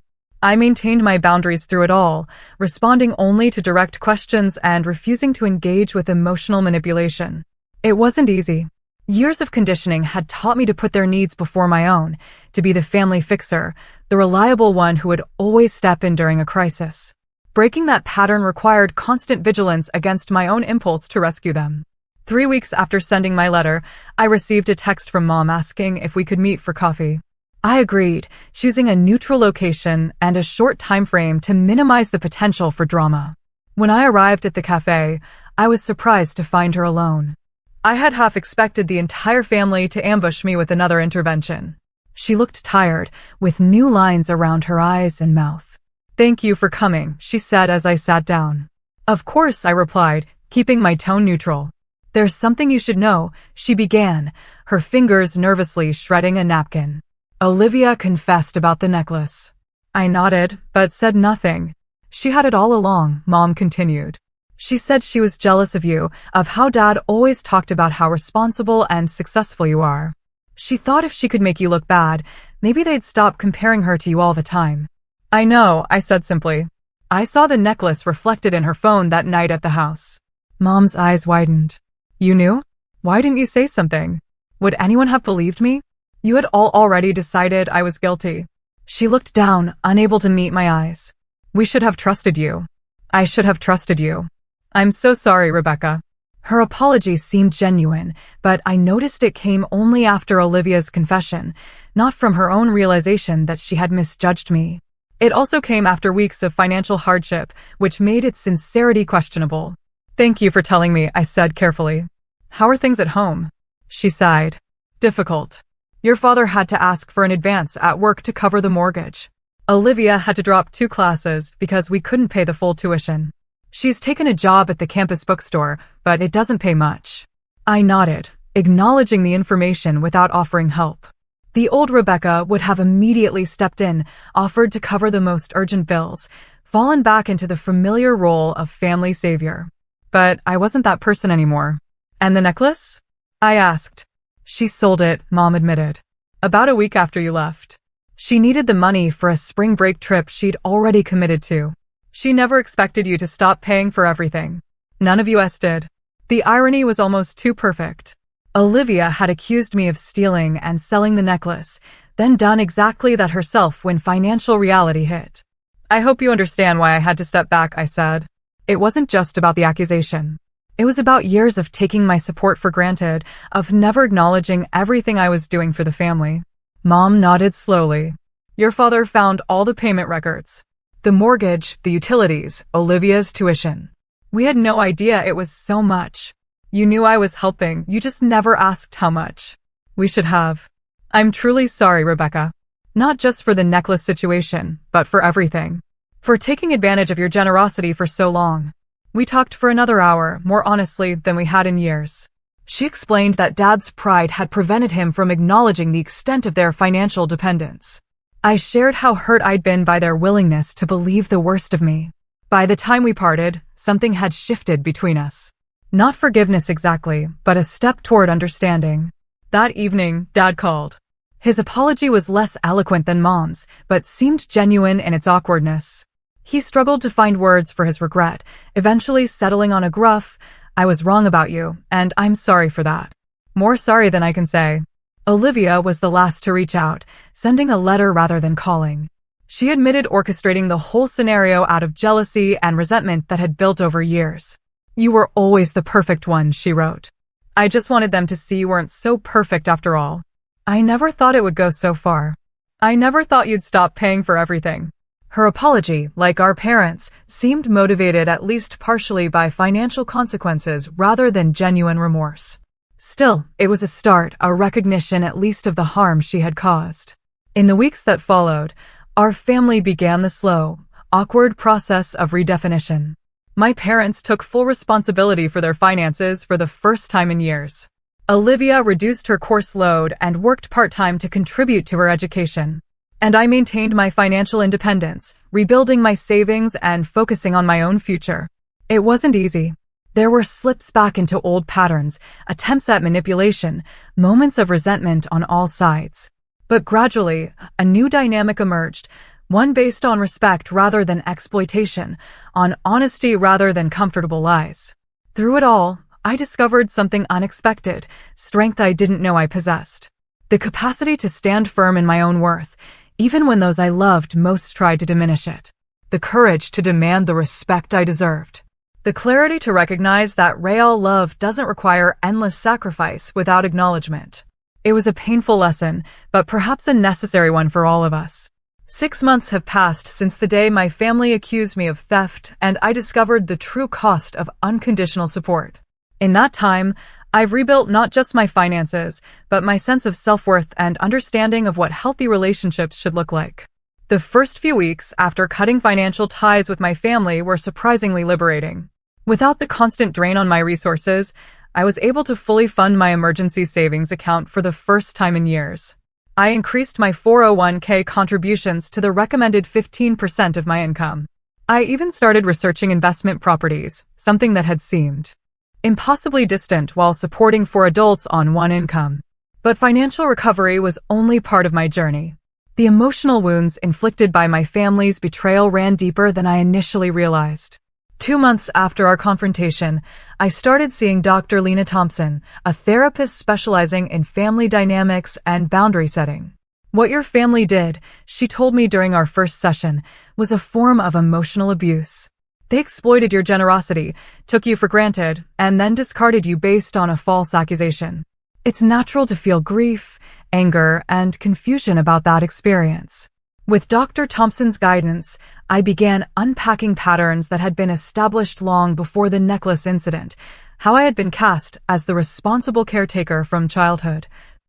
I maintained my boundaries through it all, responding only to direct questions and refusing to engage with emotional manipulation. It wasn't easy. Years of conditioning had taught me to put their needs before my own, to be the family fixer, the reliable one who would always step in during a crisis. Breaking that pattern required constant vigilance against my own impulse to rescue them. 3 weeks after sending my letter, I received a text from Mom asking if we could meet for coffee. I agreed, choosing a neutral location and a short time frame to minimize the potential for drama. When I arrived at the cafe, I was surprised to find her alone. I had half expected the entire family to ambush me with another intervention. She looked tired, with new lines around her eyes and mouth. Thank you for coming, she said as I sat down. Of course, I replied, keeping my tone neutral. There's something you should know, she began, her fingers nervously shredding a napkin. Olivia confessed about the necklace. I nodded, but said nothing. She had it all along, Mom continued. She said she was jealous of you, of how Dad always talked about how responsible and successful you are. She thought if she could make you look bad, maybe they'd stop comparing her to you all the time. I know, I said simply. I saw the necklace reflected in her phone that night at the house. Mom's eyes widened. You knew? Why didn't you say something? Would anyone have believed me? You had all already decided I was guilty. She looked down, unable to meet my eyes. We should have trusted you. I should have trusted you. I'm so sorry, Rebecca. Her apology seemed genuine, but I noticed it came only after Olivia's confession, not from her own realization that she had misjudged me. It also came after weeks of financial hardship, which made its sincerity questionable. Thank you for telling me, I said carefully. How are things at home? She sighed. Difficult. Your father had to ask for an advance at work to cover the mortgage. Olivia had to drop 2 classes because we couldn't pay the full tuition. She's taken a job at the campus bookstore, but it doesn't pay much. I nodded, acknowledging the information without offering help. The old Rebecca would have immediately stepped in, offered to cover the most urgent bills, fallen back into the familiar role of family savior. But I wasn't that person anymore. And the necklace? I asked. She sold it, Mom admitted. About a week after you left. She needed the money for a spring break trip she'd already committed to. She never expected you to stop paying for everything. None of us did. The irony was almost too perfect. Olivia had accused me of stealing and selling the necklace, then done exactly that herself when financial reality hit. I hope you understand why I had to step back, I said. It wasn't just about the accusation. It was about years of taking my support for granted, of never acknowledging everything I was doing for the family. Mom nodded slowly. Your father found all the payment records. The mortgage, the utilities, Olivia's tuition. We had no idea it was so much. You knew I was helping, you just never asked how much. We should have. I'm truly sorry, Rebecca. Not just for the necklace situation, but for everything. For taking advantage of your generosity for so long. We talked for another hour, more honestly than we had in years. She explained that Dad's pride had prevented him from acknowledging the extent of their financial dependence. I shared how hurt I'd been by their willingness to believe the worst of me. By the time we parted, something had shifted between us. Not forgiveness exactly, but a step toward understanding. That evening, Dad called. His apology was less eloquent than Mom's, but seemed genuine in its awkwardness. He struggled to find words for his regret, eventually settling on a gruff, I was wrong about you, and I'm sorry for that. More sorry than I can say. Olivia was the last to reach out, sending a letter rather than calling. She admitted orchestrating the whole scenario out of jealousy and resentment that had built over years. You were always the perfect one, she wrote. I just wanted them to see you weren't so perfect after all. I never thought it would go so far. I never thought you'd stop paying for everything. Her apology, like our parents, seemed motivated at least partially by financial consequences rather than genuine remorse. Still, it was a start, a recognition at least of the harm she had caused. In the weeks that followed, our family began the slow, awkward process of redefinition. My parents took full responsibility for their finances for the first time in years. Olivia reduced her course load and worked part-time to contribute to her education. And I maintained my financial independence, rebuilding my savings and focusing on my own future. It wasn't easy. There were slips back into old patterns, attempts at manipulation, moments of resentment on all sides. But gradually, a new dynamic emerged, one based on respect rather than exploitation, on honesty rather than comfortable lies. Through it all, I discovered something unexpected, strength I didn't know I possessed. The capacity to stand firm in my own worth, even when those I loved most tried to diminish it. The courage to demand the respect I deserved. The clarity to recognize that real love doesn't require endless sacrifice without acknowledgement. It was a painful lesson, but perhaps a necessary one for all of us. 6 months have passed since the day my family accused me of theft and I discovered the true cost of unconditional support. In that time, I've rebuilt not just my finances, but my sense of self-worth and understanding of what healthy relationships should look like. The first few weeks after cutting financial ties with my family were surprisingly liberating. Without the constant drain on my resources, I was able to fully fund my emergency savings account for the first time in years. I increased my 401k contributions to the recommended 15% of my income. I even started researching investment properties, something that had seemed impossibly distant while supporting four adults on one income. But financial recovery was only part of my journey. The emotional wounds inflicted by my family's betrayal ran deeper than I initially realized. 2 months after our confrontation, I started seeing Dr. Lena Thompson, a therapist specializing in family dynamics and boundary setting. What your family did, she told me during our first session, was a form of emotional abuse. They exploited your generosity, took you for granted, and then discarded you based on a false accusation. It's natural to feel grief, anger, and confusion about that experience. With Dr. Thompson's guidance, I began unpacking patterns that had been established long before the necklace incident, how I had been cast as the responsible caretaker from childhood,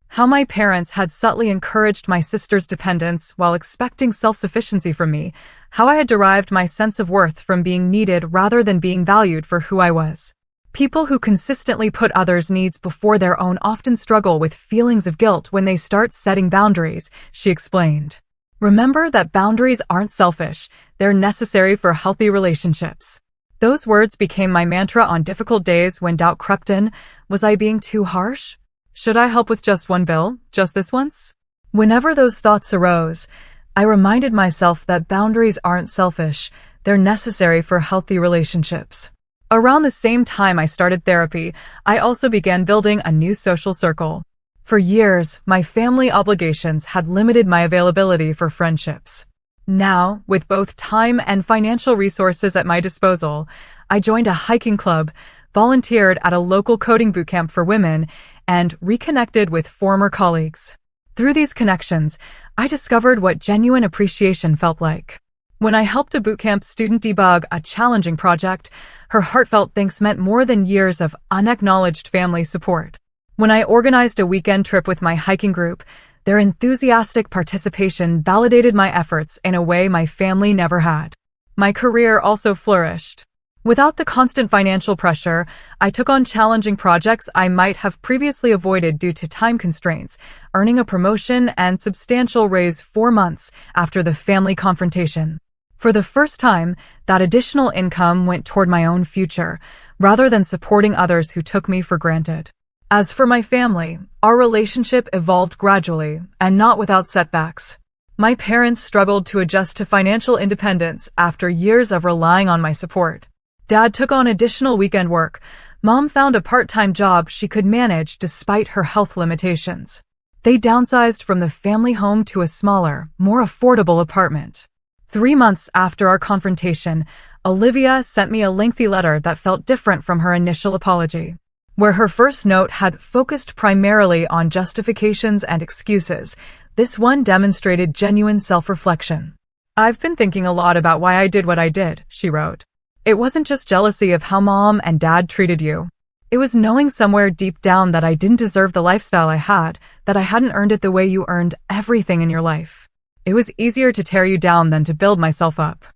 how my parents had subtly encouraged my sister's dependence while expecting self-sufficiency from me, how I had derived my sense of worth from being needed rather than being valued for who I was. People who consistently put others' needs before their own often struggle with feelings of guilt when they start setting boundaries, she explained. Remember that boundaries aren't selfish, they're necessary for healthy relationships. Those words became my mantra on difficult days when doubt crept in. Was I being too harsh? Should I help with just one bill, just this once? Whenever those thoughts arose, I reminded myself that boundaries aren't selfish, they're necessary for healthy relationships. Around the same time I started therapy, I also began building a new social circle. For years, my family obligations had limited my availability for friendships. Now, with both time and financial resources at my disposal, I joined a hiking club, volunteered at a local coding bootcamp for women, and reconnected with former colleagues. Through these connections, I discovered what genuine appreciation felt like. When I helped a bootcamp student debug a challenging project, her heartfelt thanks meant more than years of unacknowledged family support. When I organized a weekend trip with my hiking group, their enthusiastic participation validated my efforts in a way my family never had. My career also flourished. Without the constant financial pressure, I took on challenging projects I might have previously avoided due to time constraints, earning a promotion and substantial raise 4 months after the family confrontation. For the first time, that additional income went toward my own future, rather than supporting others who took me for granted. As for my family, our relationship evolved gradually, and not without setbacks. My parents struggled to adjust to financial independence after years of relying on my support. Dad took on additional weekend work. Mom found a part-time job she could manage despite her health limitations. They downsized from the family home to a smaller, more affordable apartment. 3 months after our confrontation, Olivia sent me a lengthy letter that felt different from her initial apology. Where her first note had focused primarily on justifications and excuses, this one demonstrated genuine self-reflection. I've been thinking a lot about why I did what I did, she wrote. It wasn't just jealousy of how Mom and Dad treated you. It was knowing somewhere deep down that I didn't deserve the lifestyle I had, that I hadn't earned it the way you earned everything in your life. It was easier to tear you down than to build myself up.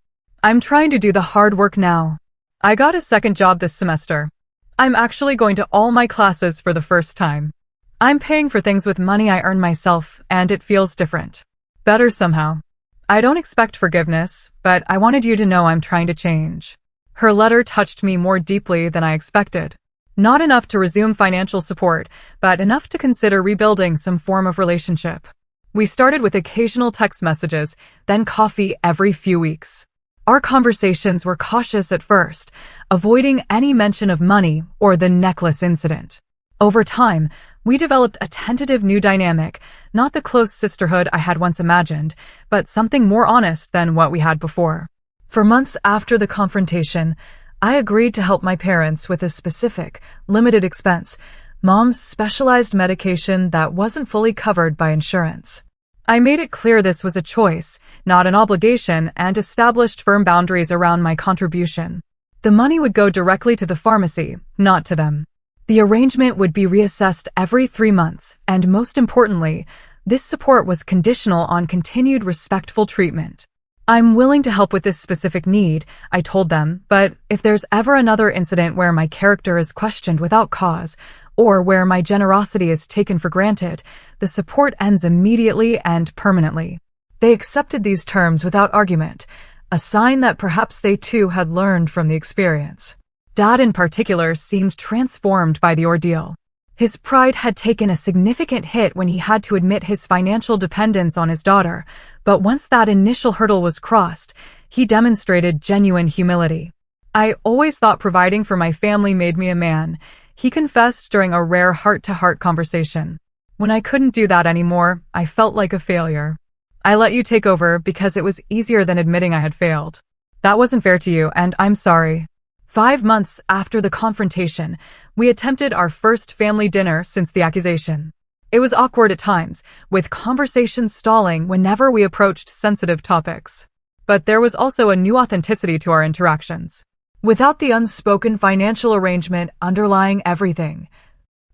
I'm trying to do the hard work now. I got a second job this semester. I'm actually going to all my classes for the first time. I'm paying for things with money I earn myself, and it feels different. Better somehow. I don't expect forgiveness, but I wanted you to know I'm trying to change. Her letter touched me more deeply than I expected. Not enough to resume financial support, but enough to consider rebuilding some form of relationship. We started with occasional text messages, then coffee every few weeks. Our conversations were cautious at first, avoiding any mention of money or the necklace incident. Over time, we developed a tentative new dynamic, not the close sisterhood I had once imagined, but something more honest than what we had before. For months after the confrontation, I agreed to help my parents with a specific, limited expense, Mom's specialized medication that wasn't fully covered by insurance. I made it clear this was a choice, not an obligation, and established firm boundaries around my contribution. The money would go directly to the pharmacy, not to them. The arrangement would be reassessed every 3 months, and most importantly, This support was conditional on continued respectful treatment. I'm willing to help with this specific need, I told them, but if there's ever another incident where my character is questioned without cause, or where my generosity is taken for granted, the support ends immediately and permanently. They accepted these terms without argument, a sign that perhaps they too had learned from the experience. Dad in particular seemed transformed by the ordeal. His pride had taken a significant hit when he had to admit his financial dependence on his daughter, but once that initial hurdle was crossed, he demonstrated genuine humility. I always thought providing for my family made me a man, he confessed during a rare heart-to-heart conversation. When I couldn't do that anymore, I felt like a failure. I let you take over because it was easier than admitting I had failed. That wasn't fair to you, and I'm sorry. 5 months after the confrontation, we attempted our first family dinner since the accusation. It was awkward at times, with conversations stalling whenever we approached sensitive topics. But there was also a new authenticity to our interactions. Without the unspoken financial arrangement underlying everything,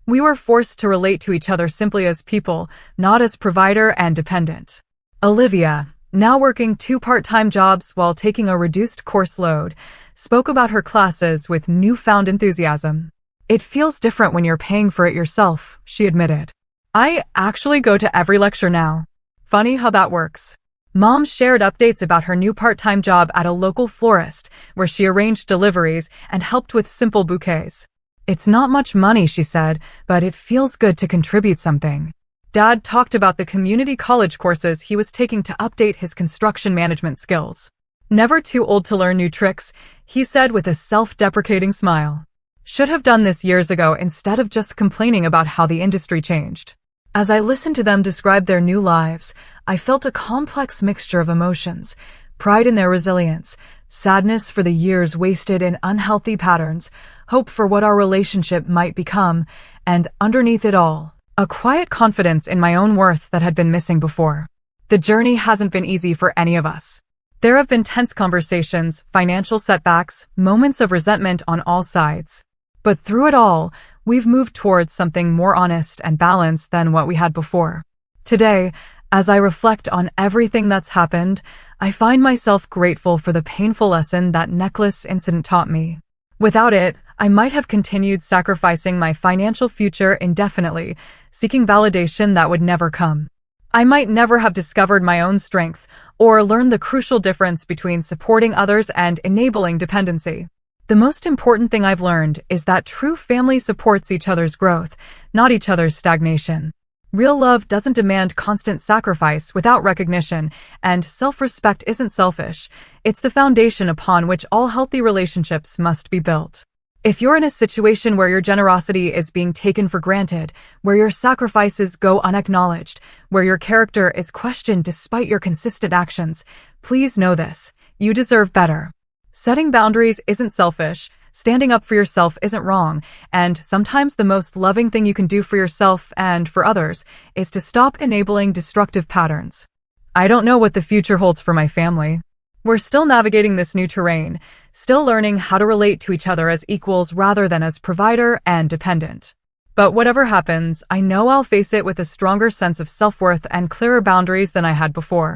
we were forced to relate to each other simply as people, not as provider and dependent. Olivia, now working 2 part-time jobs while taking a reduced course load, spoke about her classes with newfound enthusiasm. It feels different when you're paying for it yourself, she admitted. I actually go to every lecture now. Funny how that works. Mom shared updates about her new part-time job at a local florist, where she arranged deliveries and helped with simple bouquets. It's not much money, she said, but it feels good to contribute something. Dad talked about the community college courses he was taking to update his construction management skills. Never too old to learn new tricks, he said with a self-deprecating smile. Should have done this years ago instead of just complaining about how the industry changed. As I listened to them describe their new lives, I felt a complex mixture of emotions, pride in their resilience, sadness for the years wasted in unhealthy patterns, hope for what our relationship might become, and underneath it all, a quiet confidence in my own worth that had been missing before. The journey hasn't been easy for any of us. There have been tense conversations, financial setbacks, moments of resentment on all sides. But through it all, we've moved towards something more honest and balanced than what we had before. Today, as I reflect on everything that's happened, I find myself grateful for the painful lesson that necklace incident taught me. Without it, I might have continued sacrificing my financial future indefinitely, seeking validation that would never come. I might never have discovered my own strength or learned the crucial difference between supporting others and enabling dependency. The most important thing I've learned is that true family supports each other's growth, not each other's stagnation. Real love doesn't demand constant sacrifice without recognition, and self-respect isn't selfish. It's the foundation upon which all healthy relationships must be built. If you're in a situation where your generosity is being taken for granted, where your sacrifices go unacknowledged, where your character is questioned despite your consistent actions, please know this: you deserve better. Setting boundaries isn't selfish, standing up for yourself isn't wrong, and sometimes the most loving thing you can do for yourself and for others is to stop enabling destructive patterns. I don't know what the future holds for my family. We're still navigating this new terrain, still learning how to relate to each other as equals rather than as provider and dependent. But whatever happens, I know I'll face it with a stronger sense of self-worth and clearer boundaries than I had before.